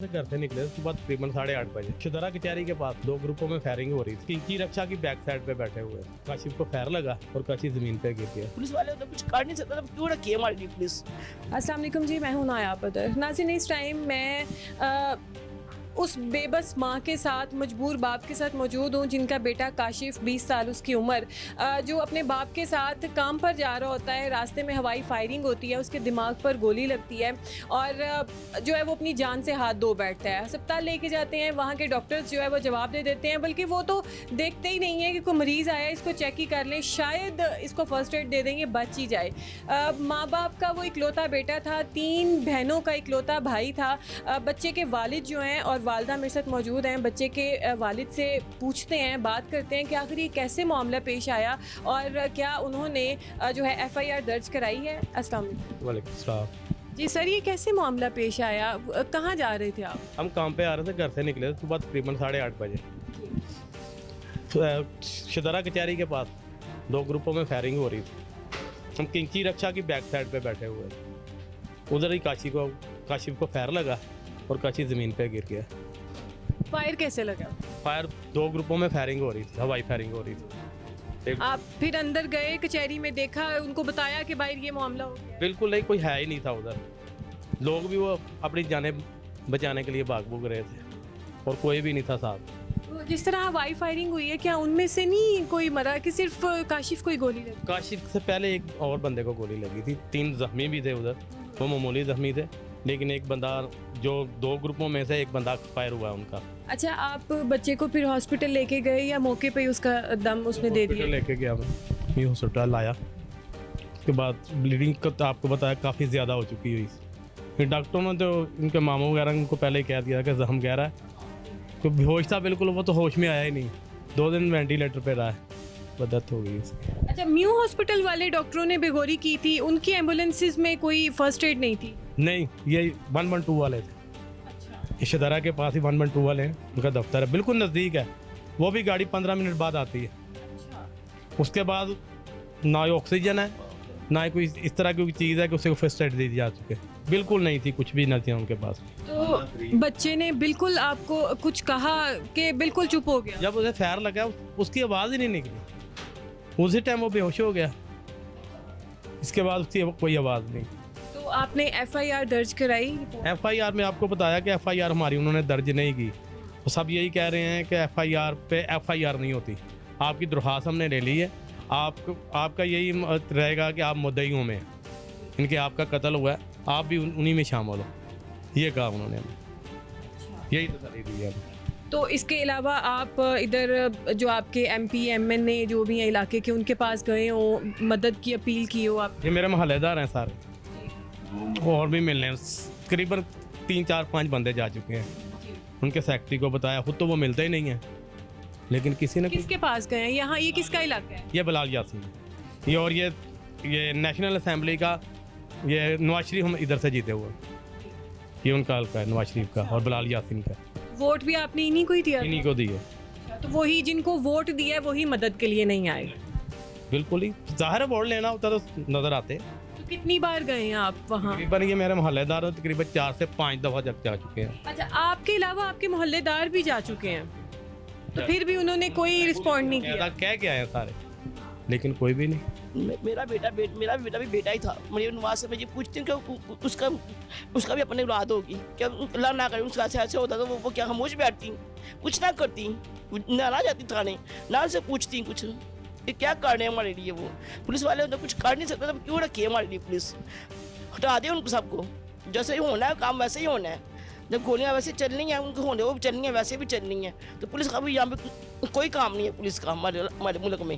घर से निकले सुबह तकरीबन 8:30 बजे शुदरा कचहरी के पास दो ग्रुपों में फायरिंग हो रही थी। किंची रक्षा की बैक साइड पे बैठे हुए काशिफ को फायर लगा और काशिफ जमीन पे गिर गया। पुलिस वाले तो कुछ कर नहीं सकते, क्यों रखी है हमारी पुलिस। अस्सलाम वालेकुम जी, मैं हूं नाया पदर। नाज़रीन, इस टाइम मैं उस बेबस माँ के साथ, मजबूर बाप के साथ मौजूद हूँ जिनका बेटा काशिफ 20 साल उसकी उम्र, जो अपने बाप के साथ काम पर जा रहा होता है। रास्ते में हवाई फायरिंग होती है, उसके दिमाग पर गोली लगती है और जो है वो अपनी जान से हाथ धो बैठता है। अस्पताल लेके जाते हैं, वहाँ के डॉक्टर्स जो है वो जवाब दे देते हैं, बल्कि वो तो देखते ही नहीं है कि कोई मरीज़ आया, इसको चेक ही कर लें, शायद इसको फर्स्ट एड दे देंगे, बच ही जाए। माँ बाप का वो इकलौता बेटा था, 3 बहनों का इकलौता भाई था। बच्चे के वालिद जो हैं और वालदा मेरे साथ मौजूद हैं। बच्चे के वालिद से पूछते हैं, बात करते हैं कि आखिर ये कैसे मामला पेश आया और क्या उन्होंने जो है FIR दर्ज कराई है। अस्सलाम वालेकुम सलाम। जी सर, ये कैसे मामला पेश आया, कहाँ जा रहे थे आप? हम काम पे आ रहे थे, घर से निकले सुबह तकरीबन 8:30 बजे शुदरा कचहरी के पास दो ग्रुपों में फायरिंग हो रही थी। हम किंची रक्षा की बैक साइड पे बैठे हुए उधर ही काशिफ को फायर लगा और काशिफ जमीन पे गिर गया। फायर कैसे लगा? फायर दो ग्रुपों में फायरिंग हो रही थी, हवाई फायरिंग हो रही थी। आप फिर अंदर गए कचहरी में, देखा, उनको बताया कि भाई ये मामला हो गया? बिल्कुल नहीं, कोई है ही नहीं था उधर। लोग भी वो अपनी जाने बचाने के लिए भाग भूग रहे थे और कोई भी नहीं था साथ। तो जिस तरह हवाई फायरिंग हुई है, क्या उनमें से नहीं कोई मरा कि सिर्फ काशिफ को ही गोली लगी? काशिफ से पहले एक और बंदे को गोली लगी थी, 3 जख्मी भी थे उधर, वो मामूली जख्मी थे, लेकिन एक बंदा जो 2 ग्रुपों में से एक बंदा फायर हुआ उनका। अच्छा, आप बच्चे को फिर हॉस्पिटल लेके गए या मौके पे ही उसका दम उसने दे दिया? लेके गया मैं, हॉस्पिटल लाया। उसके बाद ब्लीडिंग का तो आपको बताया काफ़ी ज़्यादा हो चुकी हुई। फिर डॉक्टरों ने तो इनके मामू वगैरह उनको पहले ही कह दिया कि जख्म गहरा है, तो बेहोश था बिल्कुल, वो तो होश में आया ही नहीं। 2 दिन वेंटिलेटर पे रहा है, डेथ हो गई उसकी। अच्छा, म्यू हॉस्पिटल वाले डॉक्टरों ने बेगोरी की थी, उनकी एम्बुलेंसेज में कोई फर्स्ट एड नहीं थी? नहीं, ये 112 वाले थे। इशदरा के पास ही 112 वाले हैं, उनका दफ्तर है, बिल्कुल नज़दीक है। वो भी गाड़ी 15 मिनट बाद आती है। उसके बाद ना ही ऑक्सीजन है, ना ही कोई इस तरह की कोई चीज़ है कि उसे फर्स्ट एड दी जा चुके। बिल्कुल नहीं थी, कुछ भी नहीं थी उनके पास। तो बच्चे ने बिल्कुल आपको कुछ कहा कि बिल्कुल चुप हो गया? जब उसे फायर लगा उसकी आवाज़ ही नहीं निकली, उसी टाइम वो बेहोश हो गया। इसके बाद उसकी कोई आवाज़ नहीं। तो आपने FIR दर्ज कराई? FIR में आपको बताया कि FIR हमारी उन्होंने दर्ज नहीं की। तो सब यही कह रहे हैं कि FIR पे FIR नहीं होती। आपकी दरख्वास्त हमने ले ली है, आपका यही रहेगा कि आप मुद्दईयों में इनके आपका कत्ल हुआ है, आप भी उन्हीं में शामिल हो, ये कहा उन्होंने हमें। यही तसल्ली दी है। तो इसके अलावा आप इधर जो आपके MP MNA जो भी हैं इलाके के, उनके पास गए हो, मदद की अपील की हो आप? ये मेरे मोहल्लेदार हैं सारे, और भी मिलने तकरीबन 3 4 5 बंदे जा चुके हैं। उनके सेक्रेटरी को बताया, खुद तो वो मिलते ही नहीं है, लेकिन किसी ने किसके पास गए हैं? यहाँ ये किसका इलाका है? ये बिलाल यासीन, ये और ये नेशनल असेंबली का, ये नवाज शरीफ हम इधर से जीते हुए, ये उनका हल्का है नवाज शरीफ का और बिलाल यासीन का। वोट भी आपने इन्हीं को ही दिया? इन्हीं को दिए। तो वही जिनको वोट दिया है वही मदद के लिए नहीं आए? बिल्कुल ही जाहिर है, वोट लेना होता तो नजर आते। तो कितनी बार गए हैं आप वहाँ? तकरीबन ये मेरे मोहल्लेदार तकरीबन 4 से 5 दफ़ा जा चुके हैं। अच्छा, आपके अलावा आपके मोहल्लेदार भी जा चुके हैं, तो फिर भी उन्होंने कोई रिस्पॉन्ड नहीं किया? कह के आए सारे, लेकिन कोई भी नहीं। मेरा बेटा भी बेटा ही था। मुझे नवाज से मैं ये पूछती हूँ कि उसका भी अपनी औलाद होगी क्या? अल्लाह ना करे उसका ऐसे होता तो वो क्या खामोश बैठती, कुछ ना करती, ना जाती थाने, ना से पूछती कुछ, ये क्या कर रहे हैं हमारे लिए। वो पुलिस वाले तो कुछ कर नहीं सकते, तो क्यों रखी है हमारे लिए पुलिस? हटा दें उनको सबको, जैसे ही होना है काम वैसे ही होना है। जब गोलियाँ वैसे चलनी है, उनको होने वो चलनी है, वैसे भी चलनी है। तो पुलिस का भी यहाँ पे कोई काम नहीं है पुलिस का हमारे मुल्क में।